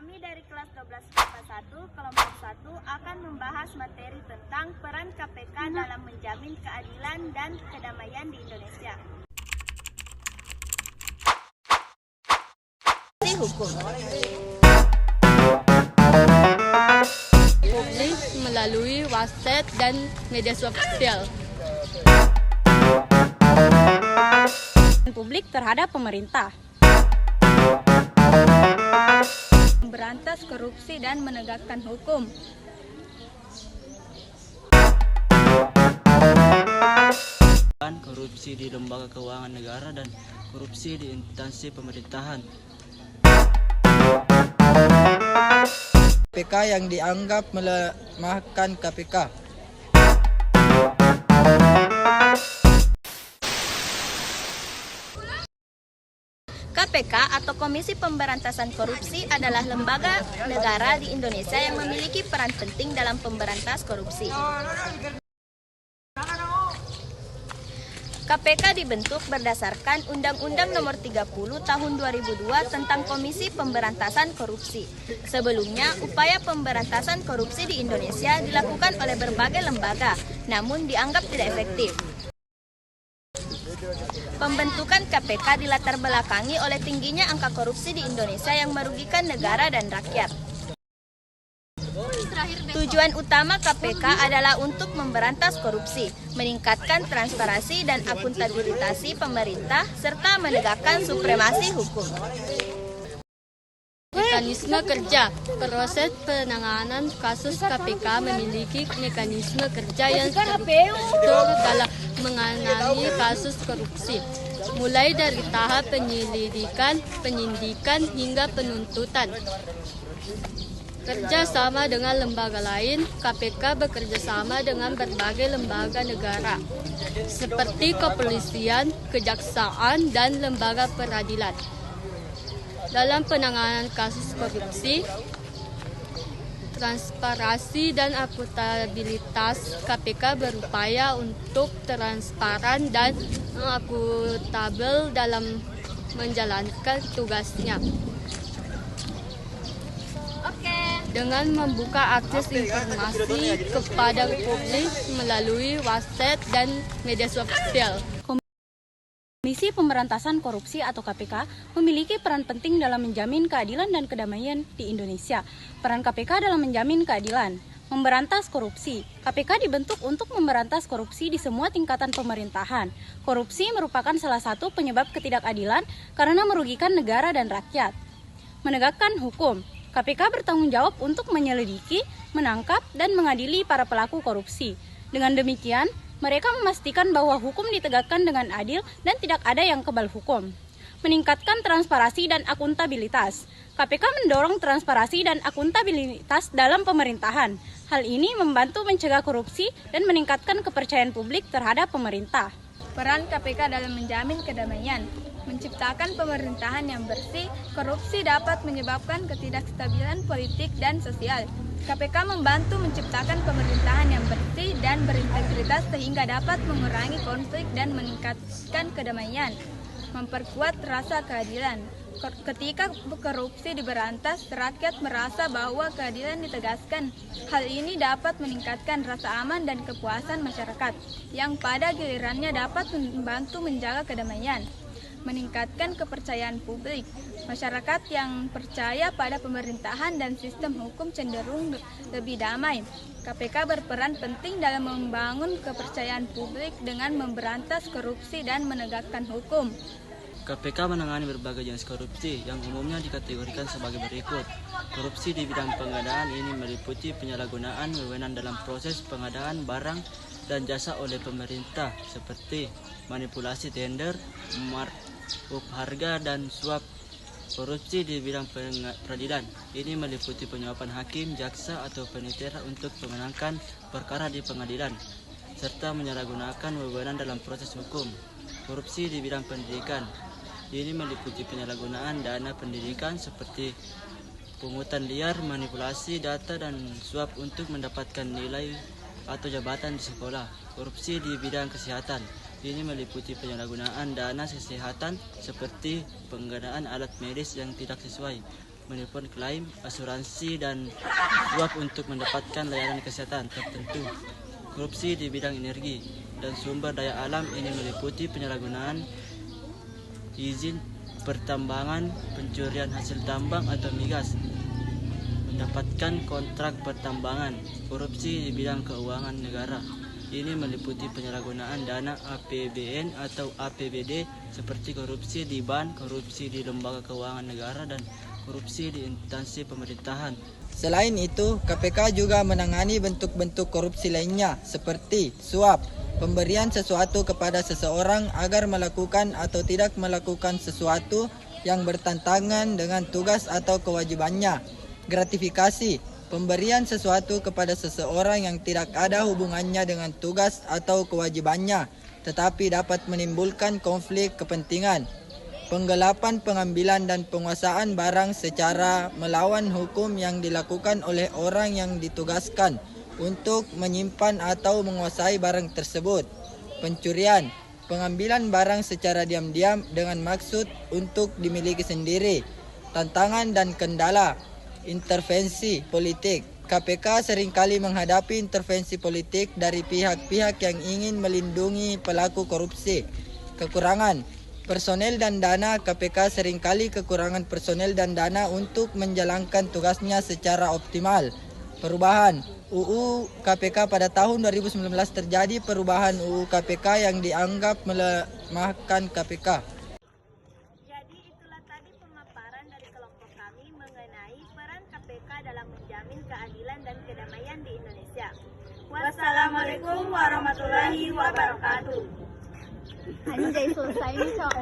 Kami dari kelas 12 IPA 1, kelompok 1 akan membahas materi tentang peran KPK dalam menjamin keadilan dan kedamaian di Indonesia. Hukum. Publik melalui website dan media sosial. Publik terhadap pemerintah. Memberantas korupsi dan menegakkan hukum. Korupsi di lembaga keuangan negara dan korupsi di instansi pemerintahan. KPK yang dianggap melemahkan KPK. KPK atau Komisi Pemberantasan Korupsi adalah lembaga negara di Indonesia yang memiliki peran penting dalam pemberantas korupsi. KPK dibentuk berdasarkan Undang-Undang Nomor 30 Tahun 2002 tentang Komisi Pemberantasan Korupsi. Sebelumnya, upaya pemberantasan korupsi di Indonesia dilakukan oleh berbagai lembaga, namun dianggap tidak efektif. Pembentukan KPK dilatar belakangi oleh tingginya angka korupsi di Indonesia yang merugikan negara dan rakyat. Tujuan utama KPK adalah untuk memberantas korupsi, meningkatkan transparansi dan akuntabilitas pemerintah, serta menegakkan supremasi hukum. Mekanisme kerja. Proses penanganan kasus KPK memiliki mekanisme kerja yang terstruktur dalam menangani kasus korupsi, mulai dari tahap penyelidikan, penyidikan hingga penuntutan. Kerjasama dengan lembaga lain, KPK bekerja sama dengan berbagai lembaga negara, seperti kepolisian, kejaksaan, dan lembaga peradilan. Dalam penanganan kasus korupsi, transparansi dan akuntabilitas, KPK berupaya untuk transparan dan akuntabel dalam menjalankan tugasnya. Dengan membuka akses informasi kepada publik melalui website dan media sosial. Komisi Pemberantasan Korupsi atau KPK memiliki peran penting dalam menjamin keadilan dan kedamaian di Indonesia. Peran KPK dalam menjamin keadilan, memberantas korupsi. KPK dibentuk untuk memberantas korupsi di semua tingkatan pemerintahan. Korupsi merupakan salah satu penyebab ketidakadilan karena merugikan negara dan rakyat. Menegakkan hukum. KPK bertanggung jawab untuk menyelidiki, menangkap, dan mengadili para pelaku korupsi. Dengan demikian, mereka memastikan bahwa hukum ditegakkan dengan adil dan tidak ada yang kebal hukum. Meningkatkan transparansi dan akuntabilitas. KPK mendorong transparansi dan akuntabilitas dalam pemerintahan. Hal ini membantu mencegah korupsi dan meningkatkan kepercayaan publik terhadap pemerintah. Peran KPK dalam menjamin kedamaian. Menciptakan pemerintahan yang bersih, korupsi dapat menyebabkan ketidakstabilan politik dan sosial. KPK membantu menciptakan pemerintahan yang bersih dan berintegritas sehingga dapat mengurangi konflik dan meningkatkan kedamaian. Memperkuat rasa keadilan. Ketika korupsi diberantas, rakyat merasa bahwa keadilan ditegaskan. Hal ini dapat meningkatkan rasa aman dan kepuasan masyarakat, yang pada gilirannya dapat membantu menjaga kedamaian. Meningkatkan kepercayaan publik. Masyarakat yang percaya pada pemerintahan dan sistem hukum cenderung lebih damai. KPK berperan penting dalam membangun kepercayaan publik dengan memberantas korupsi dan menegakkan hukum. KPK menangani berbagai jenis korupsi yang umumnya dikategorikan sebagai berikut. Korupsi di bidang pengadaan ini meliputi penyalahgunaan wewenang dalam proses pengadaan barang dan jasa oleh pemerintah seperti manipulasi tender, markup harga, dan suap. Korupsi di bidang peradilan ini meliputi penyuapan hakim, jaksa, atau penitera untuk memenangkan perkara di pengadilan, serta menyalahgunakan wewenang dalam proses hukum. Korupsi di bidang pendidikan ini meliputi penyalahgunaan dana pendidikan seperti pungutan liar, manipulasi data, dan suap untuk mendapatkan nilai atau jabatan di sekolah. Korupsi di bidang kesehatan ini meliputi penyalahgunaan dana kesehatan seperti penggunaan alat medis yang tidak sesuai, menipu klaim asuransi dan suap untuk mendapatkan layanan kesehatan tertentu. Korupsi di bidang energi dan sumber daya alam ini meliputi penyalahgunaan izin pertambangan, pencurian hasil tambang atau migas, mendapatkan kontrak pertambangan. Korupsi di bidang keuangan negara ini meliputi penyalahgunaan dana APBN atau APBD seperti korupsi di BAN, korupsi di lembaga keuangan negara, dan korupsi di instansi pemerintahan. Selain itu, KPK juga menangani bentuk-bentuk korupsi lainnya seperti suap, pemberian sesuatu kepada seseorang agar melakukan atau tidak melakukan sesuatu yang bertentangan dengan tugas atau kewajibannya, gratifikasi, pemberian sesuatu kepada seseorang yang tidak ada hubungannya dengan tugas atau kewajibannya, tetapi dapat menimbulkan konflik kepentingan, penggelapan pengambilan dan penguasaan barang secara melawan hukum yang dilakukan oleh orang yang ditugaskan untuk menyimpan atau menguasai barang tersebut, pencurian, pengambilan barang secara diam-diam dengan maksud untuk dimiliki sendiri, tantangan dan kendala, intervensi politik. KPK seringkali menghadapi intervensi politik dari pihak-pihak yang ingin melindungi pelaku korupsi. Kekurangan personel dan dana. KPK seringkali kekurangan personel dan dana untuk menjalankan tugasnya secara optimal. Perubahan UU KPK pada tahun 2019 terjadi perubahan UU KPK yang dianggap melemahkan KPK. Jadi itulah tadi pemaparan dari kelompok kami mengenai peran KPK dalam menjamin keadilan dan kedamaian di Indonesia. Wassalamualaikum warahmatullahi wabarakatuh. Anjay, selesai nih, Cok.